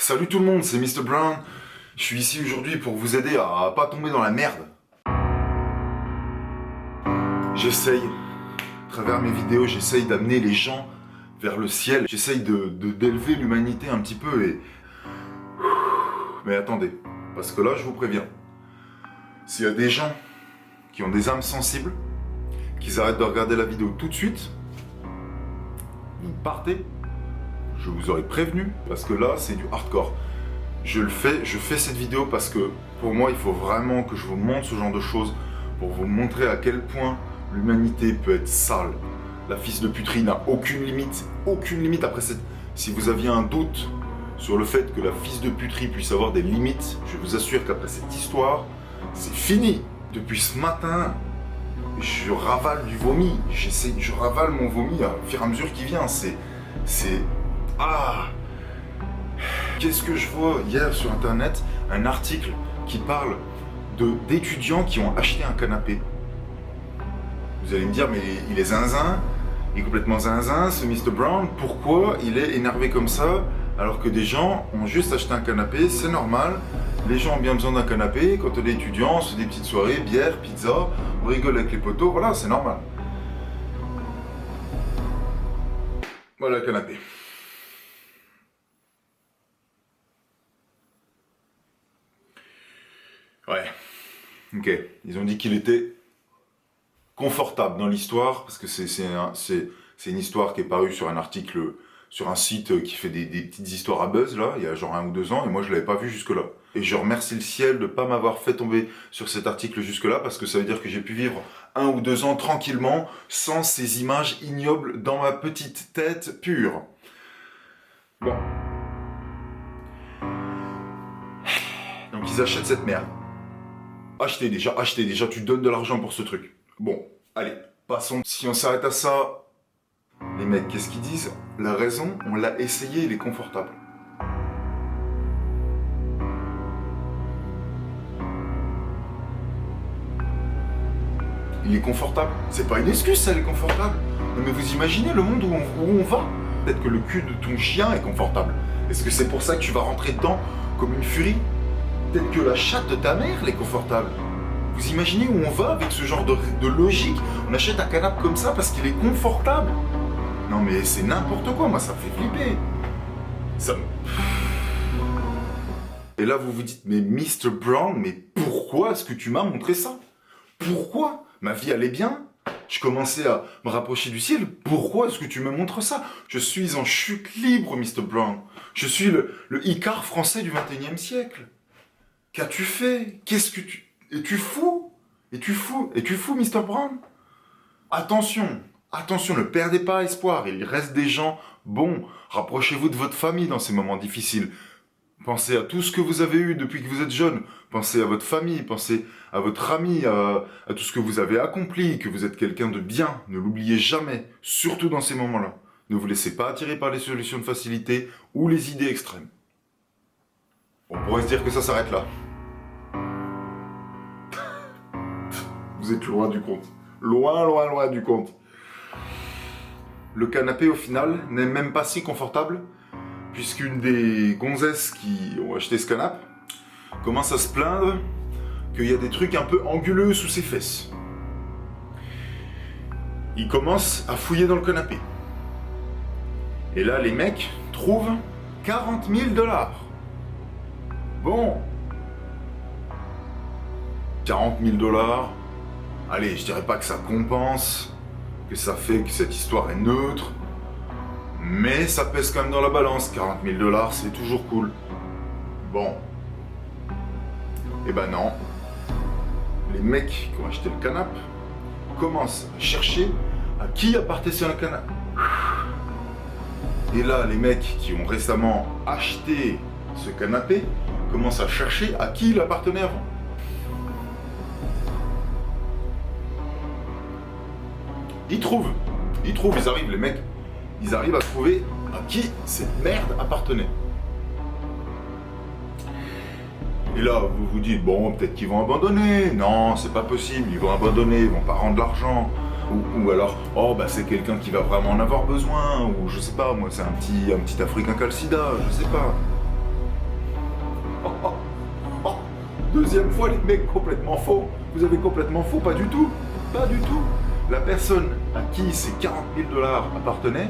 Salut tout le monde, c'est Mr. Brown. Je suis ici aujourd'hui pour vous aider à pas tomber dans la merde. J'essaye, à travers mes vidéos, j'essaye d'amener les gens vers le ciel. J'essaye d'élever l'humanité un petit peu et... Mais attendez, parce que là, je vous préviens. S'il y a des gens qui ont des âmes sensibles, qu'ils arrêtent de regarder la vidéo tout de suite, vous partez. Je vous aurais prévenu, parce que là, c'est du hardcore. Je fais cette vidéo parce que, pour moi, il faut vraiment que je vous montre ce genre de choses, pour vous montrer à quel point l'humanité peut être sale. La fils de puterie n'a aucune limite. Après si vous aviez un doute sur le fait que la fils de puterie puisse avoir des limites, je vous assure qu'après cette histoire, c'est fini. Depuis ce matin, je ravale du vomi. Je ravale mon vomi au fur et à mesure qu'il vient. Ah! Qu'est-ce que je vois hier sur internet? Un article qui parle d'étudiants qui ont acheté un canapé. Vous allez me dire, mais il est zinzin, il est complètement zinzin, ce Mr. Brown. Pourquoi il est énervé comme ça alors que des gens ont juste acheté un canapé? C'est normal, les gens ont bien besoin d'un canapé. Quand on est étudiant, on se fait des petites soirées, bière, pizza, on rigole avec les potos, voilà, c'est normal. Voilà le canapé. Ouais, ok. Ils ont dit qu'il était confortable dans l'histoire, parce que c'est une histoire qui est parue sur un article, sur un site qui fait des petites histoires à buzz, là, il y a genre 1 ou 2 ans, et moi je l'avais pas vu jusque-là. Et je remercie le ciel de pas m'avoir fait tomber sur cet article jusque-là, parce que ça veut dire que j'ai pu vivre 1 ou 2 ans tranquillement, sans ces images ignobles dans ma petite tête pure. Bon. Donc ils achètent cette merde. Achetez déjà, tu donnes de l'argent pour ce truc. Bon, allez, passons. Si on s'arrête à ça, les mecs, qu'est-ce qu'ils disent? La raison, on l'a essayé, il est confortable. Il est confortable. C'est pas une excuse, ça, il est confortable. Non, mais vous imaginez le monde où on va? Peut-être que le cul de ton chien est confortable. Est-ce que c'est pour ça que tu vas rentrer dedans comme une furie? Peut-être que la chatte de ta mère, elle est confortable. Vous imaginez où on va avec ce genre de logique? On achète un canapé comme ça parce qu'il est confortable. Non mais c'est n'importe quoi, moi ça me fait flipper. Et là vous vous dites, mais Mr. Brown, mais pourquoi est-ce que tu m'as montré ça? Pourquoi? Ma vie allait bien, je commençais à me rapprocher du ciel, pourquoi est-ce que tu me montres ça? Je suis en chute libre, Mr. Brown. Je suis le Icare français du 21e siècle. Qu'as-tu fait? Qu'est-ce que tu... Es-tu fou? Es-tu fou, Mr. Brown? Attention, ne perdez pas espoir, il reste des gens bons. Rapprochez-vous de votre famille dans ces moments difficiles. Pensez à tout ce que vous avez eu depuis que vous êtes jeune. Pensez à votre famille, pensez à votre ami, à tout ce que vous avez accompli, que vous êtes quelqu'un de bien. Ne l'oubliez jamais, surtout dans ces moments-là. Ne vous laissez pas attirer par les solutions de facilité ou les idées extrêmes. On pourrait se dire que ça s'arrête là. Vous êtes loin du compte. Loin du compte. Le canapé, au final, n'est même pas si confortable, puisqu'une des gonzesses qui ont acheté ce canapé commence à se plaindre qu'il y a des trucs un peu anguleux sous ses fesses. Il commence à fouiller dans le canapé. Et là, les mecs trouvent 40 000 $. Bon. 40 000 $. Allez, je dirais pas que ça compense, que ça fait que cette histoire est neutre, mais ça pèse quand même dans la balance. 40 000 $, c'est toujours cool. Bon. Eh ben non. Les mecs qui ont acheté le canapé commencent à chercher à qui appartenait le canapé. Et là, les mecs qui ont récemment acheté ce canapé commencent à chercher à qui il appartenait avant. Ils arrivent, les mecs, ils arrivent à trouver à qui cette merde appartenait. Et là, vous vous dites, bon, peut-être qu'ils vont abandonner. Non, c'est pas possible, ils vont abandonner, ils vont pas rendre l'argent. Ou alors, oh, bah c'est quelqu'un qui va vraiment en avoir besoin. Ou je sais pas, moi, c'est un petit Africain qui a le sida, je sais pas. Deuxième fois, les mecs, complètement faux. Vous avez complètement faux, pas du tout. Pas du tout. La personne à qui ces 40 000 $ appartenaient,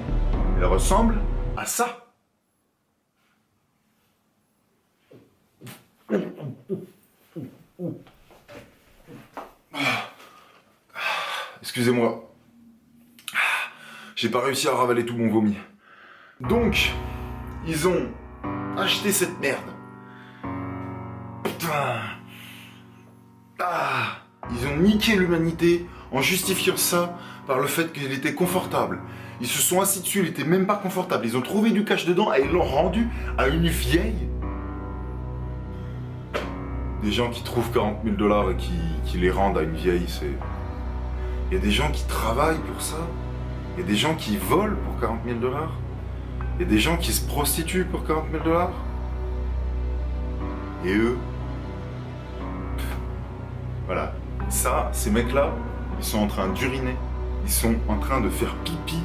elle ressemble à ça. Excusez-moi. J'ai pas réussi à ravaler tout mon vomi. Donc, ils ont acheté cette merde. Putain. Ils ont niqué l'humanité en justifiant ça par le fait qu'il était confortable. Ils se sont assis dessus, il était même pas confortable. Ils ont trouvé du cash dedans et ils l'ont rendu à une vieille. Des gens qui trouvent 40 000 $ et qui les rendent à une vieille, c'est... Il y a des gens qui travaillent pour ça. Il y a des gens qui volent pour 40 000 $. Il y a des gens qui se prostituent pour 40 000 $. Et eux... Voilà. Ça, ces mecs-là, ils sont en train d'uriner. Ils sont en train de faire pipi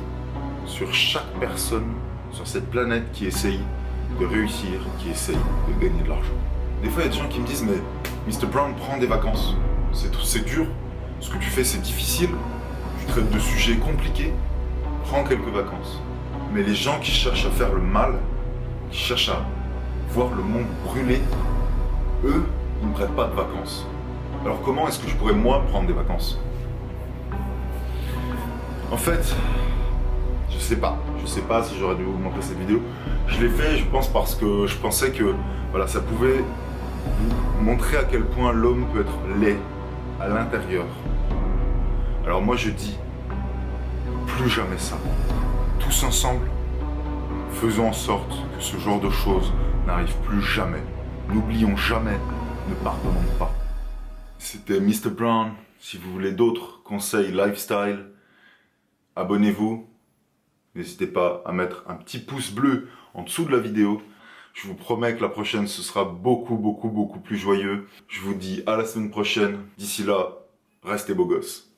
sur chaque personne sur cette planète qui essaye de réussir, qui essaye de gagner de l'argent. Des fois, il y a des gens qui me disent « Mais Mr. Brown, prends des vacances. C'est dur. Ce que tu fais, c'est difficile. Tu traites de sujets compliqués. Prends quelques vacances. » Mais les gens qui cherchent à faire le mal, qui cherchent à voir le monde brûler, eux, ils ne prennent pas de vacances. Alors comment est-ce que je pourrais, moi, prendre des vacances? En fait, je sais pas si j'aurais dû vous montrer cette vidéo. Je l'ai fait, je pense, parce que je pensais que voilà, ça pouvait vous montrer à quel point l'homme peut être laid à l'intérieur. Alors moi je dis, plus jamais ça. Tous ensemble, faisons en sorte que ce genre de choses n'arrive plus jamais. N'oublions jamais, ne pardonnons pas. C'était Mr. Brown. Si vous voulez d'autres conseils lifestyle, abonnez-vous. N'hésitez pas à mettre un petit pouce bleu en dessous de la vidéo. Je vous promets que la prochaine, ce sera beaucoup plus joyeux. Je vous dis à la semaine prochaine. D'ici là, restez beaux gosses.